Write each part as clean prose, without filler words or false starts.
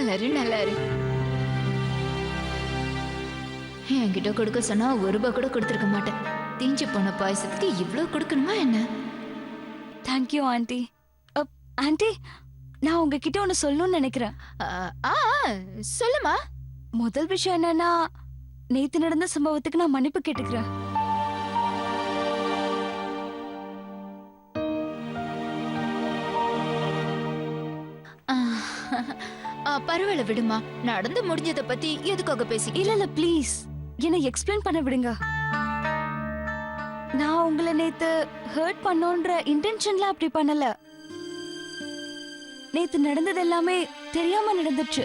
நல்லாரு. என்கிட்ட கொடுக்க சொன்னா 1 ரூபாய் கூட கொடுத்துருக்க மாட்டேன். தீஞ்சு போன பாயசத்துக்கு இவ்ளோ கொடுக்கணுமா என்ன? Thank you aunty. ஆண்டி, நான் உங்ககிட்ட ஒன்னு சொல்லணும்னு நினைக்கிறேன். சொல்லுமா. முதல் விஷயம் என்னன்னா, நேத்து நடந்த சம்பவத்துக்கு நான் மன்னிப்பு கேட்டுக்கிறேன். பரவாயில்ல விடுமா. நடந்து முடிஞ்சதை பத்தி எதுக்காக பேசி? இல்ல ப்ளீஸ் என்ன எக்ஸ்பிளைன் பண்ண விடுங்க. நான் உங்களை நேத்து ஹர்ட் பண்ணோன்ற இன்டென்ஷன்ல அப்படி பண்ணல. நேத்து நடந்தது எல்லாமே தெரியாம நடந்துச்சு.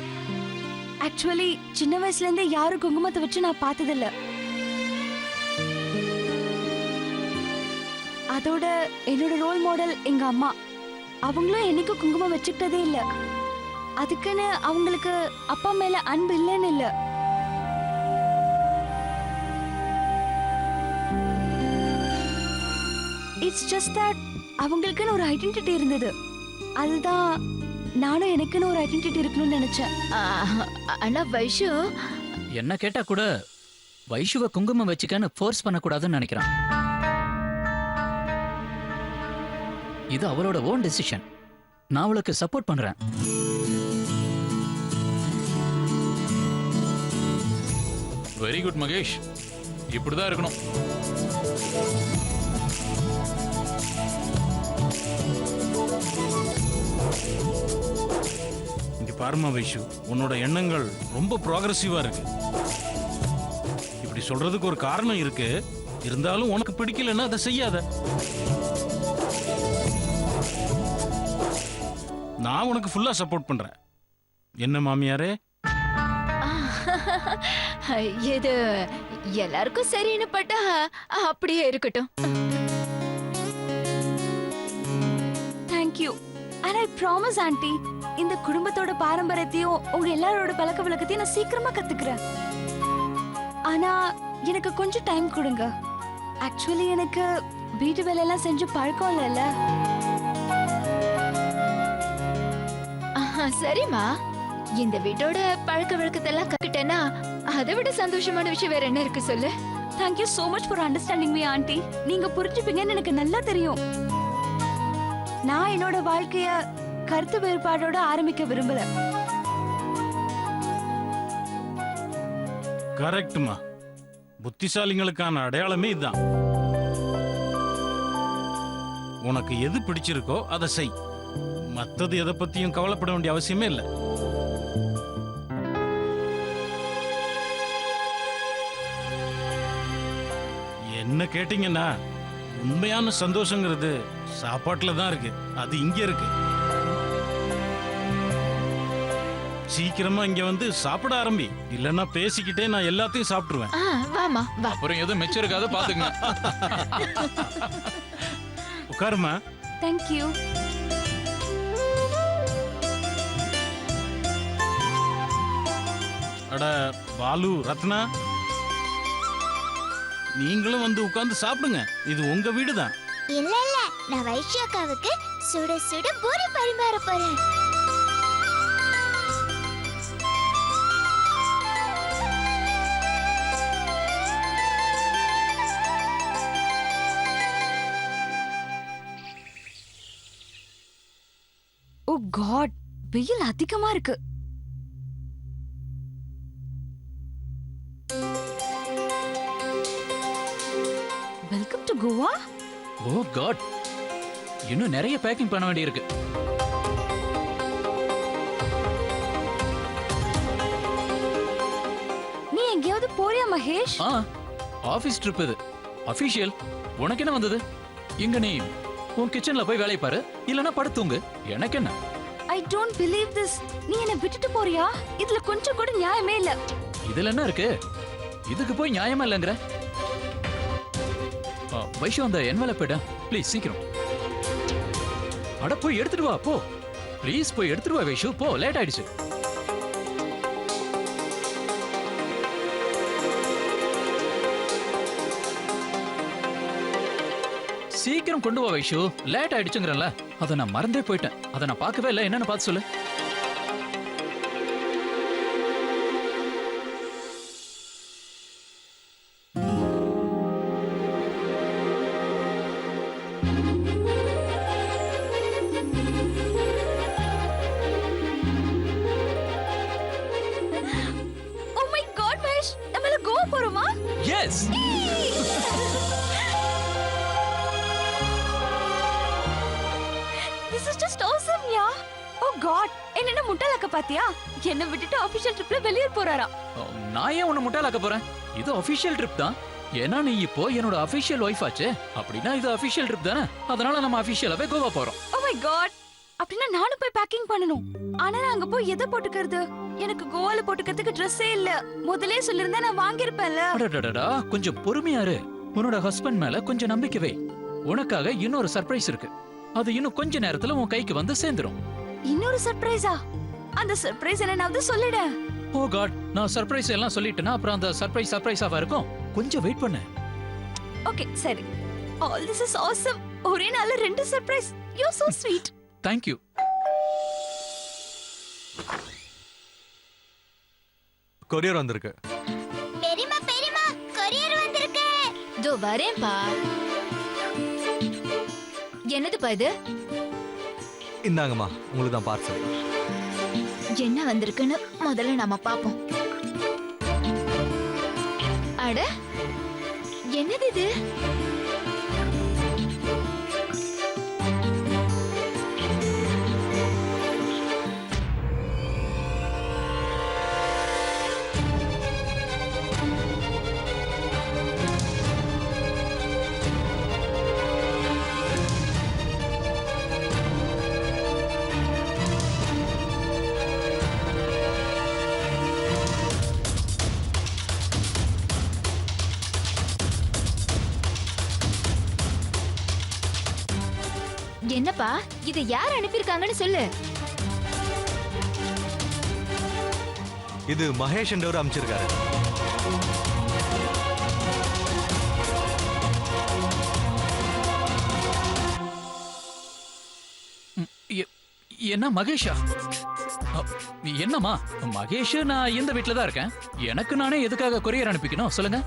ஆக்சுவலி சின்ன வயசுல இருந்தே யாரும் குங்குமத்தை வச்சு நான் பார்த்ததில்ல. அதோட என்னோட ரோல் மாடல் எங்க அம்மா. அவங்களும் என்னைக்கும் குங்குமம் வச்சுக்கிட்டதே இல்ல. அதுக்குன்னு அவங்களுக்கு அப்பா மேல அன்பு இல்லைன்னு இல்ல. இட்ஸ் ஜஸ்ட் தட் அவங்களுக்குன்னு ஒரு ஐடென்டிட்டி இருந்தது. அதுதான் நானும் எனக்குன்னு ஒரு ஐடென்டிட்டி இருக்கணும்னு நினைச்சேன். ஆனா வைஷு என்ன கேட்டா கூட வைஷுவை குங்குமம் வச்சுக்கன்னு ஃபோர்ஸ் பண்ணக்கூடாதுன்னு நினைக்கிறான். இது அவளோட ஓன் டெசிஷன். நான் அவளுக்கு சப்போர்ட் பண்றேன். வெரி குட் மகேஷ், இப்படிதான் இருக்கணும். இங்க பாருமா வைஷு, உன்னோட எண்ணங்கள் ரொம்ப ப்ராக்ரஸிவா இருக்கு. இப்படி சொல்றதுக்கு ஒரு காரணம் இருக்கு. இருந்தாலும் உனக்கு பிடிக்கலன்னா அதை செய்யாத. நான் உனக்கு ஃபுல்லா சப்போர்ட் பண்றேன். என்ன மாமியாரே? இது எல்லாருக்கும் சரின்னு பட்டா அப்படியே இருக்கட்டும். Thank you. And I promise aunty, இந்த குடும்பத்தோட பாரம்பரியத்தையும் உங்க எல்லாரோட பழக்க வழக்கத்தையும் நான் சீக்கிரமா கத்துக்கிறேன். ஆனா எனக்கு கொஞ்சம் டைம் கொடுங்க. ஆக்சுவலி எனக்கு வீட்டு வேலையெல்லாம் செஞ்சு பழக்கம் இல்லைல்ல. சரிம்மா, இந்த வீட்டோட பழக்க வழக்கத்தெல்லாம் கத்துக்கிட்டேன்னா அதை விட சந்தோஷமான விஷயம் வேற என்ன இருக்கு சொல்லு. Thank you so much for understanding me aunty. நீங்க புரிஞ்சுப்பீங்கன்னு எனக்கு நல்லா தெரியும். நான் என்னோட வாழ்க்கைய கருத்து வேறுபாடோட ஆரம்பிக்க விரும்பல. கரெக்ட்மா. புத்திசாலிங்களுக்கான அடையாளமே இதுதான். உனக்கு எது பிடிச்சிருக்கோ அதை செய். மத்தது எதை பத்தியும் கவலைப்பட வேண்டிய அவசியமே இல்லை. என்ன கேட்டீங்கன்னா, உண்மையான சந்தோஷங்கிறது சாப்பாட்டுல தான் இருக்கு. அது இங்க இருக்கு. சீக்கிரமா இங்க வந்து சாப்பிட ஆரம்பி. இல்லன்னா பேசிக்கிட்டே நான் எல்லாத்தையும் சாப்பிட்டுருவேன். வாமா வா. அப்புறம் எதுவும் மிச்சம் இருக்காத பாத்துங்க. உட்காருமா. தேங்க்யூ. அட பாலு, ரத்னா, நீங்களும் வந்து உட்கார்ந்து சாப்பிடுங்க. இது உங்க வீடு தான். இல்ல இல்ல, நான் வைஷ்யா அக்காவுக்கு சுட சுட பூரி பரிமாற போறேன். ஓ காட், வெயில் அதிகமா இருக்கு. Welcome to Goa. Oh god, இன்னும் நிறைய பேக்கிங் பண்ண வேண்டியிருக்கு. நீ எங்கேயாவது போறியா மகேஷ்? ஆபீஸ் ட்ரிப் இது, அபிஷியல். உனக்கு என்ன வந்தது? இங்க நீ உன் கிச்சன்ல போய் வேலை பாரு, இல்லனா படுத்துங்க. எனக்கு என்ன? I don't believe this. நீ என்ன விட்டுட்டு போறியா? இதுல கொஞ்சம் கூட நியாயமே இல்ல. இதுல என்ன இருக்கு? இதுக்கு போய் நியாயமா இல்லங்கற? வைஷு, அந்த என்வலப் எடு ப்ளீஸ், சீக்கிரம். அட போய் எடுத்துட்டு வா, போ ப்ளீஸ், போய் எடுத்துட்டு வா வைஷு, போ, லேட் ஆயிடுச்சு. சீக்கிரம் கொண்டு வா வைஷு, லேட் ஆயிடுச்சுங்கறல. அத நான் மறந்தே போயிட்டேன். அத நான் பார்க்கவே இல்ல. என்னன்னு பார்த்து சொல்லு. ஓ மை காட் மகேஷ், நம்ம எல்லாம் கோவா போறோமா? S. This is just awesome, yeah. Oh God, என்ன முட்டாளாக்க பாத்தியா? என்ன விட்டுட்டு ஆபீஷியல் ட்ரிப்ல வெளியூர் போறாரா? நான் ஏன் உன்னை முட்டாளாக்க போறேன்? இது அபிஷியல் ட்ரிப் தான். ஏன்னா நீ இப்போ என்னோட அபிஷியல் ஒய்ஃப் ஆச்சே. அப்படின்னா இது அபிஷியல் ட்ரிப் தானே. அதனால நம்ம அபிஷியலாவே கோவா போறோம். Oh my God. அப்படின்னா நானும் போய் பேக்கிங் பண்ணனும். ஆனா நான் அங்க போய் எதை போட்டுக்கிறது? எனக்கு கோவால போட்டுக்கிறதுக்கு ட்ரெஸ்ஸே இல்ல. முதல்லயே சொல்லிருந்தா நான் வாங்கியிருப்பேன்ல. அடடடடா, கொஞ்சம் பொறுமையா இரு. உன்னோட ஹஸ்பண்ட் மேல கொஞ்சம் நம்பிக்கை வை. உனக்காக இன்னொரு சர்ப்ரைஸ் இருக்கு. அது இன்னும் கொஞ்ச நேரத்துல உன் கைக்கு வந்து சேர்ந்துரும். இன்னொரு சர்ப்ரைஸா? அந்த சர்ப்ரைஸ் என்னன்னாவது சொல்லிடு. ஓ காட், நான் சர்ப்ரைஸ் எல்லாம் சொல்லிட்டேனா அப்புறம் அந்த சர்ப்ரைஸ் சர்ப்ரைஸாவா இருக்கும். கொஞ்சம் வெயிட் பண்ணு. ஓகே, சரி. All this is awesome. ஒரே நாள்ல ரெண்டு surprise. You're so sweet. Thank you. Courier வந்திருக்கு. பெரியம்மா பெரியம்மா கொரியர் வந்திருக்கு. இதோ வரேன்பா. என்னதுப்பா இது? இந்தாங்கம்மா, உங்களுக்கு தான் பார்சல். என்ன வந்திருக்குன்னு முதல்ல நாம பாப்போம். அட, என்னது இது? என்னப்பா, இத யார் அனுப்பியிருக்காங்கன்னு சொல்லு. இது மகேஷ் என்றவர் அமைச்சிருக்காரு. என்ன மகேஷா? என்னம்மா மகேஷ், நான் இந்த வீட்ல தான் இருக்கேன். எனக்கு நானே எதுக்காக கொரியர் அனுப்பிக்கணும் சொல்லுங்க.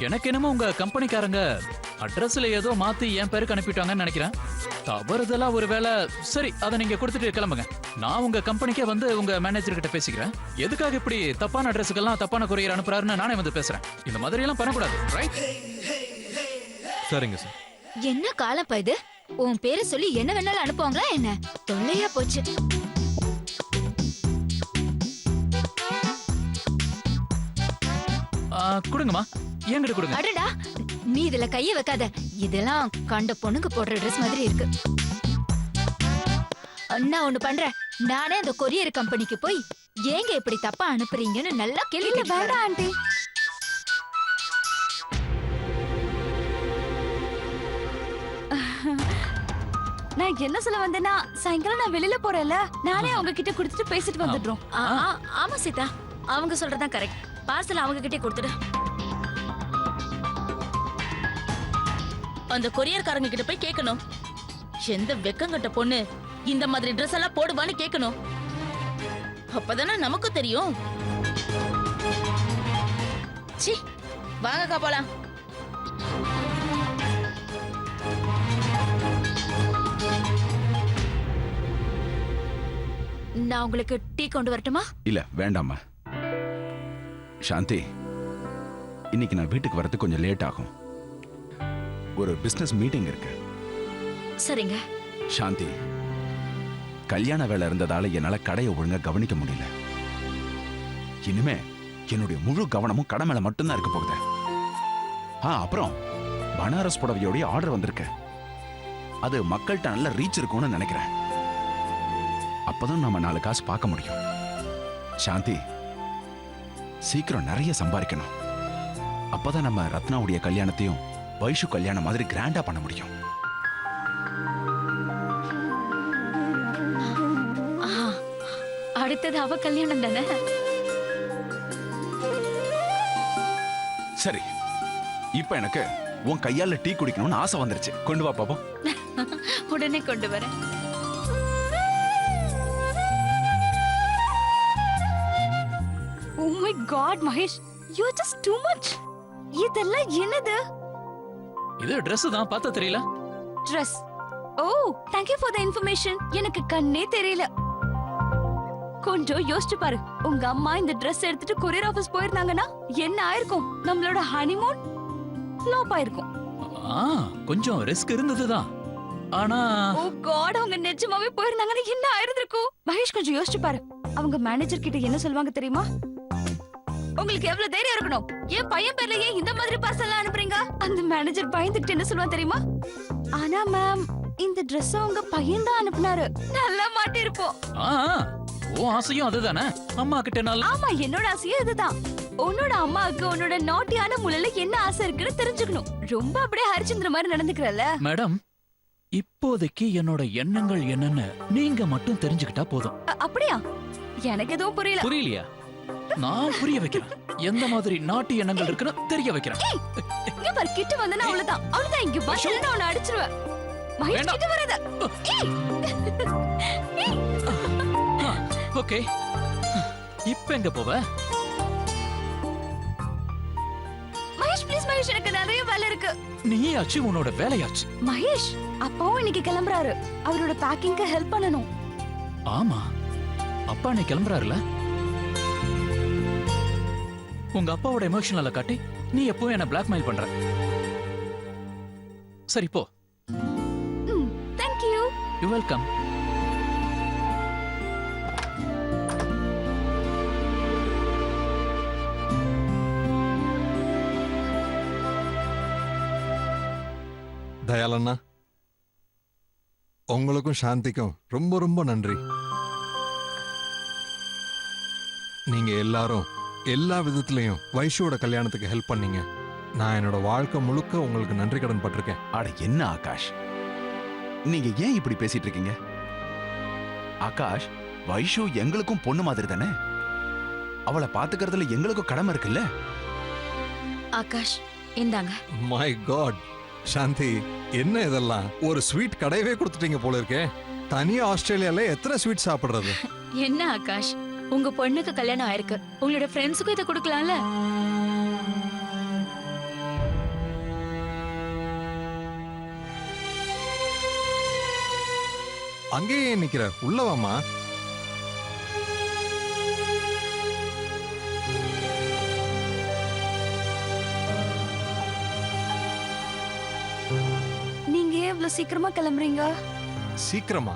எனக்கு என்னமோ உங்க கம்பெனிக்காரங்க அட்ரஸ்ல ஏதோ மாத்தி என் பேருக்கு அனுப்பிட்டாங்கன்னு நினைக்கிறேன். தவறுதலா ஒருவேளை. சரி, அதை நீங்க கொடுத்துட்டு கிளம்புங்க. நான் உங்க கம்பெனிக்கே வந்து உங்க மேனேஜர் கிட்ட பேசிக்கிறேன். எதுக்காக இப்படி தப்பான அட்ரஸுக்கெல்லாம் தப்பான கொரியர் அனுப்புறாருன்னு நானே வந்து பேசுறேன். இந்த மாதிரி எல்லாம் பண்ணக்கூடாது, ரைட்? சரிங்க சார். என்ன காலப்பா இது? உன் பேரை சொல்லி என்ன வேணாலும் அனுப்புவாங்களா என்ன? தொல்லையா போச்சு. கொடுங்கம்மா, என்கிட்ட கொடுங்க. அடடா, நீ இதுல கைய வைக்காத. இதெல்லாம் கண்ட பொண்ணுக்கு போடுற ட்ரெஸ் மாதிரி இருக்கு. நான் ஒண்ணு பண்றேன். நானே அந்த கொரியர் கம்பெனிக்கு போய் ஏங்க இப்படி தப்பா அனுப்புறீங்கன்னு நல்லா கேள்வி கேட்டு வேண்டாம் ஆண்டி. நான் என்ன சொல்ல வந்தேன்னா, சாயங்காலம் நான் வெளியில போறேன்ல, நானே அவங்க கிட்ட கொடுத்துட்டு பேசிட்டு வந்துடுறோம். ஆமா சீதா, அவங்க சொல்றதான் கரெக்ட். பார்சல் அவங்க கிட்டே கொடுத்துடு. அந்த கொரியர்காரங்க கிட்ட போய் கேட்கணும், எந்த வெக்கங்கட்ட பொண்ணு இந்த மாதிரி ட்ரெஸ் எல்லாம் போடுவான்னு கேட்கணும். அப்பதானே நமக்கு தெரியும். சி, வாங்கக்கா போலாம். நான் உங்களுக்கு டீ கொண்டு வரட்டுமா? இல்ல வேண்டாமா. சாந்தி, இன்னைக்கு நான் வீட்டுக்கு வரது கொஞ்சம் லேட் ஆகும். ஒரு பிசினஸ் மீட்டிங் இருக்கு. சரிங்க. சாந்தி, கல்யாண வேலை இருந்ததால என்னால கடையை ஒழுங்கா கவனிக்க முடியல. இனிமே என்னுடைய முழு கவனமும் கடை மேல மட்டும்தான் இருக்க போகுது. அப்புறம் பனாரஸ் புடவையோடைய ஆர்டர் வந்திருக்கு. அது மக்கள்கிட்ட நல்ல ரீச் இருக்கும்னு நினைக்கிறேன். அப்பதான் நம்ம 4 காசு பார்க்க முடியும். சாந்தி, சீக்கிரம் நிறைய சம்பாதிக்கணும். அப்பதான் நம்ம ரத்னாவுடைய கல்யாணத்தையும் வைஷு கல்யாணம் மாதிரி கிராண்டா பண்ண முடியும். அடுத்தது அவ கல்யாணம் தானே? சரி, இப்ப எனக்கு உன் கையால டீ குடிக்கணும்னு ஆசை வந்துருச்சு. கொண்டு வா பாப்போம். உடனே கொண்டு வரேன். Oh my God, Mahesh, you're just too much. இதெல்லாம் என்னது? இது Dress தான், பார்த்தா தெரியல? Dress. Oh, thank you for the information. எனக்கு கண்ணே தெரியல. கொஞ்சம் யோசிச்சு பாரு. உங்க அம்மா இந்த Dress எடுத்துட்டு கொரியர் ஆபீஸ் போயிருந்தாங்கன்னா என்ன ஆயிருக்கும்? நம்மளோட ஹனிமூன் ஃப்ளாப் ஆயிருக்கும். கொஞ்சம் ரிஸ்க் இருந்ததுதான். ஆனா ஓ காட், அவங்க நிஜமாவே போயிருந்தாங்கன்னா என்ன ஆயிருந்திருக்கும்? மகேஷ் கொஞ்சம் யோசிச்சு பாரு. அவங்க மேனேஜர் கிட்ட என்ன சொல்லுவாங்க தெரியுமா? உங்களுக்கு எவ்வளவு தைரியம் இருக்கணும்? என் பையன் பேர்ல ஏன் இந்த மாதிரி பார்சல் அனுப்புறீங்க? அந்த மேனேஜர் பயந்துகிட்டு என்ன சொல்லுவான் தெரியுமா? ஆனா மேம், இந்த Dress உங்க பையன் தான் அனுப்புனாரு. நல்லா மாட்டிருப்போம். ஓ ஆசையும் அதுதானே? அம்மா கிட்ட நான் ஆமா, என்னோட ஆசையும் இதுதான். உன்னோட அம்மாவுக்கு உன்னோட நாட்டியான முலையில என்ன ஆசை இருக்குன்னு தெரிஞ்சுக்கணும். ரொம்ப அப்படியே ஹரிச்சந்திர மாதிரி நடந்துக்கிறல்ல. மேடம், இப்போதைக்கு என்னோட எண்ணங்கள் என்னன்னு நீங்க மட்டும் தெரிஞ்சுக்கிட்டா போதும். அப்படியா? எனக்கு எதுவும் புரியல. புரியலையா? நான் புரிய வைக்கிறேன். எந்த மாதிரி நாட்டு எண்ணங்கள் இருக்குன்னு தெரிய வைக்கிறேன். இங்க பாரு, கிட்ட வந்தனா அவ்வளவுதான். அவ்வளவுதான், இங்க வா, இல்லனா உன்னை அடிச்சிருவேன். மகேஷ் வேண்டாம். கிட்ட வராத. ஓகே, இப்ப எங்க போவ? மகேஷ் ப்ளீஸ் மகேஷ், எனக்கு நிறைய வேலை இருக்கு. நீயாச்சு, உன்னோட வேலையாச்சு. மகேஷ், அப்பாவும் இன்னைக்கு கிளம்புறாரு. அவரோட பேக்கிங்க்கு ஹெல்ப் பண்ணனும். ஆமா, அப்பா நீ கிளம்புறாருல? உங்க அப்பாவோட எமோஷனல காட்டி நீ எப்பவும் என்ன பிளாக்மெயில் பண்ற. சரி போ. Thank you. You welcome. தயாளண்ணா, உங்களுக்கும் சாந்திக்கும் ரொம்ப ரொம்ப நன்றி. நீங்க எல்லாரும் எல்லா விதத்திலையும் வைஷுவோட கல்யாணத்துக்கு ஹெல்ப் பண்ணீங்க. நான் என்னோட வாழ்க்கை முழுக்க உங்களுக்கு நன்றி கடன் பட்டிருக்கேன். அட என்ன ஆகாஷ், நீங்க ஏன் இப்படி பேசிட்டு இருக்கீங்க? ஆகாஷ், வைஷு எங்களுக்கும் பொண்ணு மாதிரி தானே. அவளை பாத்துக்கிறதுல எங்களுக்கும் கடமை இருக்குல்ல. ஆகாஷ், இந்தாங்க. மை காட், சாந்தி, என்ன இதெல்லாம்? ஒரு ஸ்வீட் கடையவே கொடுத்துட்டீங்க போல இருக்கே. தனியா ஆஸ்திரேலியால எத்தனை ஸ்வீட் சாப்பிடுறது? என்ன ஆகாஷ், உங்க பொண்ணுக்கு கல்யாணம் ஆயிருக்கு. உங்களோட ஃப்ரெண்ட்ஸுக்கும் இதை கொடுக்கலாம்ல. அங்கேயே நிக்கிற, உள்ள வாமா. நீங்க ஏன் இவ்வளவு சீக்கிரமா கிளம்புறீங்க? சீக்கிரமா?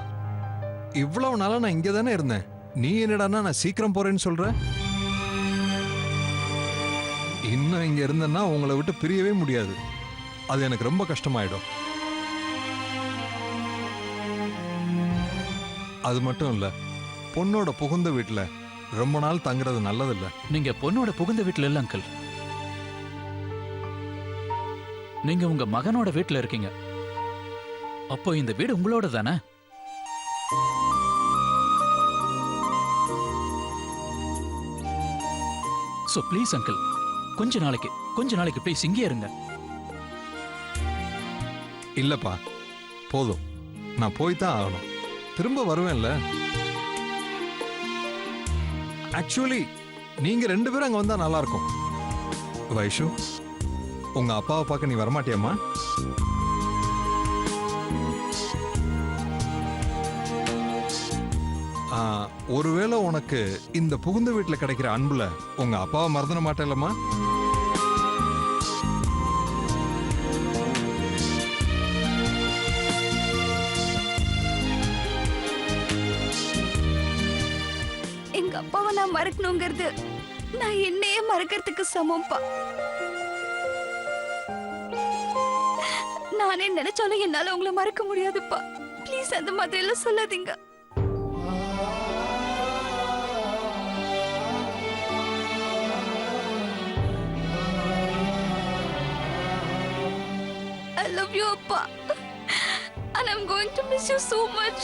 இவ்வளவு நாளா நான் இங்க தானே இருந்தேன். நீ என்னடான்னா நான் சீக்கிரம் போறேன்னு சொல்ற? இன்னும் இங்க இருந்தேன்னா உங்களை விட்டு பிரியவே முடியாது. அது எனக்கு ரொம்ப கஷ்டமாயிடும். அது மட்டும் இல்ல, பொண்ணோட புகுந்த வீட்டுல ரொம்ப நாள் தங்குறது நல்லதில்ல. நீங்க பொண்ணோட புகுந்த வீட்டுல இல்ல அங்கிள். நீங்க உங்க மகனோட வீட்டுல இருக்கீங்க. அப்போ இந்த வீடு உங்களோட தானே? சோ ப்ளீஸ் அங்கிள், கொஞ்ச நாளைக்கு ப்ளீஸ் இங்கே இருங்க. இல்லப்பா, போதும். நான் போய்தான் ஆகணும். திரும்ப வருவேன்ல. ஆக்சுவலி நீங்க 2 பேரும் அங்க வந்தா நல்லா இருக்கும். வைஷு, உங்க அப்பாவை பார்க்க நீ வரமாட்டியம்மா? ஒருவேளை உனக்கு இந்த புகுந்த வீட்டுல கிடைக்கிற அன்புல உங்க அப்பாவை மறந்துட மாட்டேல்லம்மா? எங்க அப்பாவை நான் மறக்கணுங்கிறது நான் என்னையே மறக்கிறதுக்கு சமம்பா. நானே நினைச்சாலும் என்னால உங்களை மறக்க முடியாதுப்பா. ப்ளீஸ் அந்த மாதிரி எல்லாம் சொல்லாதீங்க. I love you, Appa. And I'm going to miss you so much.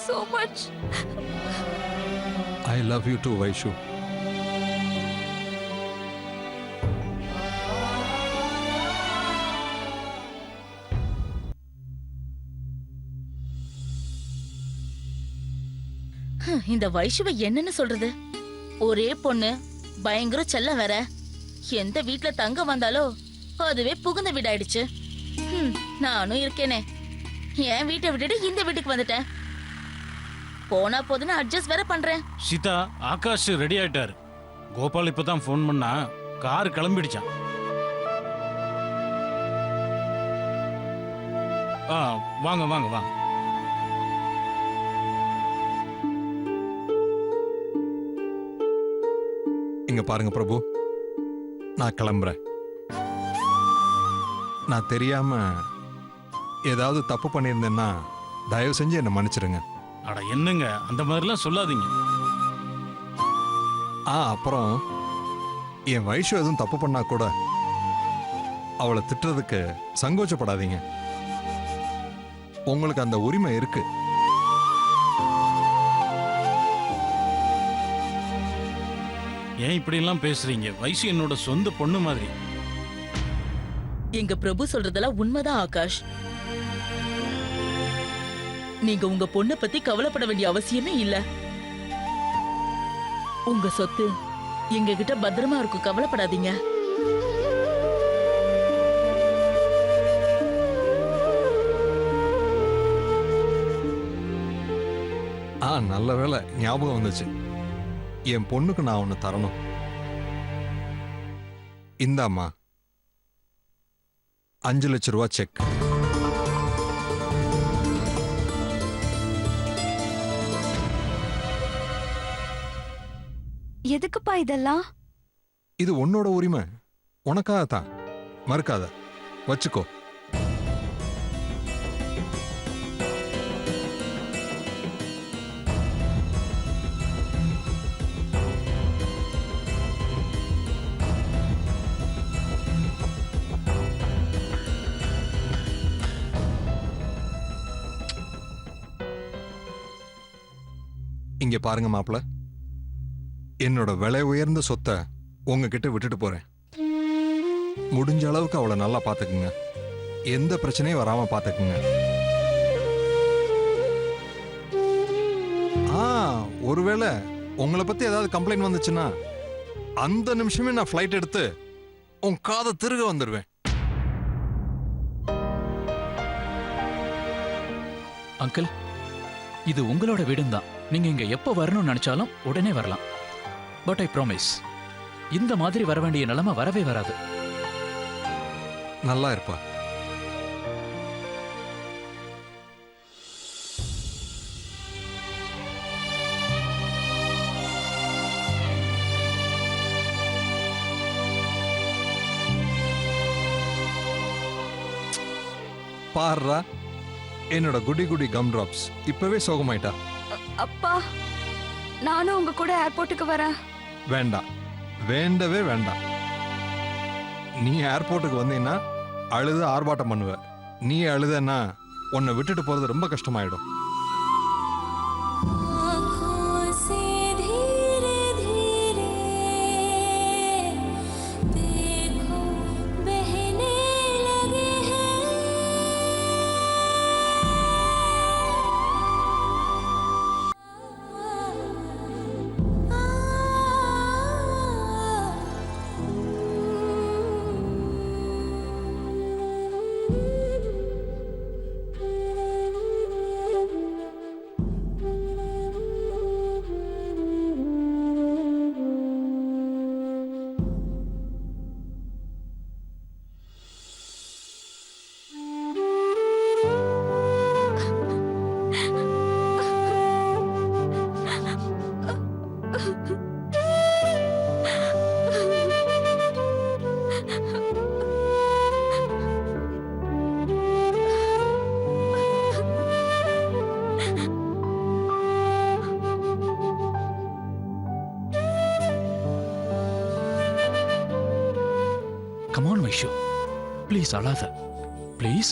So much. I love you too, Vaishu. இந்த வைஷுவை என்னன்னு சொல்றது? ஒரே பொண்ணு, பயங்கர செல்லம் வேற. எந்த வீட்ல தங்க வந்தாலோ அதுவே புகுந்த வீடாயிடுச்சு. நானும் இருக்கேனே, என் வீட்டை விட்டுட்டு இந்த வீட்டுக்கு வந்துட்டேன். போனா போதுன்னு அட்ஜஸ்ட் வேற பண்றேன். சீதா, ஆகாஷ் ரெடி ஆயிட்டாரு. கோபால் இப்பதான் ஃபோன் பண்ணா, கார் கிளம்பிடுச்சான். வாங்க வாங்க வாங்க. இங்க பாருங்க பிரபு, நான் கிளம்புறேன். நான் தெரியாம ஏதாவது தப்பு பண்ணியிருந்தேன்னா தயவு செஞ்சு என்னை மன்னிச்சிடுங்க. அட என்னங்க, அந்த மாதிரிலாம் சொல்லாதீங்க. அப்புறம் என் வைஷு எதுவும் தப்பு பண்ணா கூட அவளை திட்டுறதுக்கு சங்கோச்சப்படாதீங்க. உங்களுக்கு அந்த உரிமை இருக்கு. ஏன் இப்படி எல்லாம் பேசுறீங்க? வைஷு என்னோட சொந்த பொண்ணு மாதிரி. எங்க பிரபு சொல்றதெல்லாம் உண்மைதான் ஆகாஷ். நீங்க உங்க பொண்ணை பத்தி கவலைப்பட வேண்டிய அவசியமே இல்ல. உங்க சொத்து எங்க கிட்ட பத்திரமா இருக்கும், கவலைப்படாதீங்க. நல்ல வேளை ஞாபகம் வந்துச்சு. என் பொண்ணுக்கு நான் ஒன்னு தரணும். இந்தாம்மா 5 லட்சம் ரூபா செக். எதுக்குப்பா இதெல்லாம்? இது உன்னோட உரிமை, உனக்காக தான். மறுக்காத, வச்சுக்கோ. இங்க பாருங்க மாப்பிள்ள, என்னோட விலை உயர்ந்த சொத்தை உங்ககிட்ட விட்டுட்டு போறேன். முடிஞ்ச அளவுக்கு அவளை நல்லா பாத்துக்குங்க. எந்த பிரச்சனையும் வராம பாத்துக்குங்க. ஒருவேளை உங்களை பத்தி ஏதாவது கம்ப்ளைண்ட் வந்துச்சுன்னா அந்த நிமிஷமே நான் ஃப்ளைட் எடுத்து உன் காதை திருக வந்துடுவேன். அங்கிள், இது உங்களோட வீடும் தான். நீங்க இங்க எப்ப வரணும்னு நினைச்சாலும் உடனே வரலாம். பட் ஐ ப்ராமிஸ், இந்த மாதிரி வர வேண்டிய நிலைமை வரவே வராது. நல்லா இருப்பா. பாருடா, என்னோட குடி குடி கம் டிராப்ஸ் இப்பவே சோகமாயிட்டா. அப்பா, நானும் உங்க கூட ஏர்போர்ட்டுக்கு வரேன். வேண்டாம், வேண்டவே வேண்டாம். நீ ஏர்போர்ட்டுக்கு வந்தீங்கன்னா அழுது ஆர்ப்பாட்டம் பண்ணுவ. நீ அழுதன்னா உன்னை விட்டுட்டு போறது ரொம்ப கஷ்டமாயிடும். Come on, Vaishu. Please, அழாத. Please.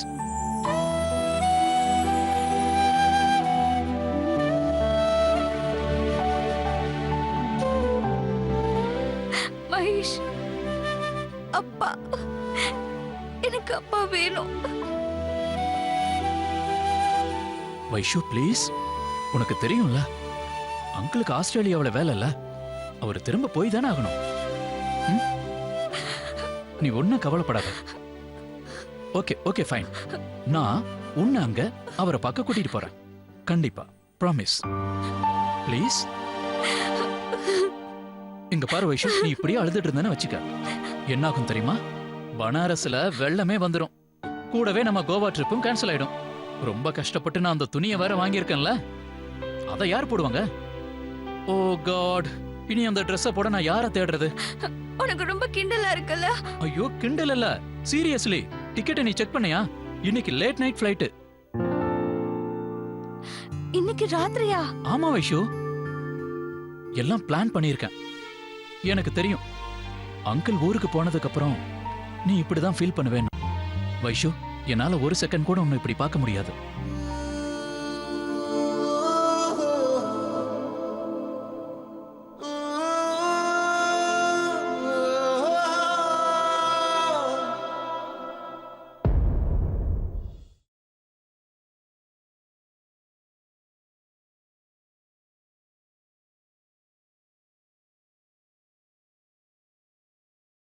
மகேஷ், அப்பா, எனக்கு அப்பா வேணும். வைஷு ப்ளீஸ், உனக்கு தெரியும்ல அங்கிளுக்கு ஆஸ்திரேலியாவில் வேலை இல்ல. அவர் திரும்ப போய் தானே ஆகணும். ம்? நீ ஒன்னும் கவலைப்படாத. Okay okay fine. நான் உன்னை அங்க அவரை பார்க்க கூட்டிட்டு போறேன். கண்டிப்பா, ப்ராமிஸ். ப்ளீஸ். இங்க பாரு வைஷு, நீ இப்படியே அழுதுட்டு இருந்தேன்னு வச்சுக்க, என்னாகும் தெரியுமா? பனாரஸ்ல வெள்ளமே வந்துடும். கூடவே நம்ம கோவா ட்ரிப்பும் கேன்சல் ஆயிடும். ரொம்ப கஷ்டப்பட்டு நான் அந்த துணியை வேற வாங்கியிருக்கேன்ல, அதை யார் போடுவாங்க? ஓ காட், இனி அந்த ட்ரெஸ்ஸை போட நான் யாரை தேடுறது? உனக்கு ரொம்ப கிண்டலா இருக்குல்ல? ஐயோ கிண்டல் இல்ல, சீரியஸ்லி. டிக்கெட்டை நீ செக் பண்ணியா? இன்னைக்கு லேட் நைட் ஃப்ளைட். இன்னைக்கு ராத்திரியா? ஆமா வைஷு, எல்லாம் பிளான் பண்ணியிருக்கேன். எனக்கு தெரியும் அங்கிள் ஊருக்கு போனதுக்கு அப்புறம் நீ இப்படிதான் ஃபீல் பண்ணுவேன்னு. வைஷு, என்னால ஒரு செகண்ட் கூட உன்னை இப்படி பார்க்க முடியாது.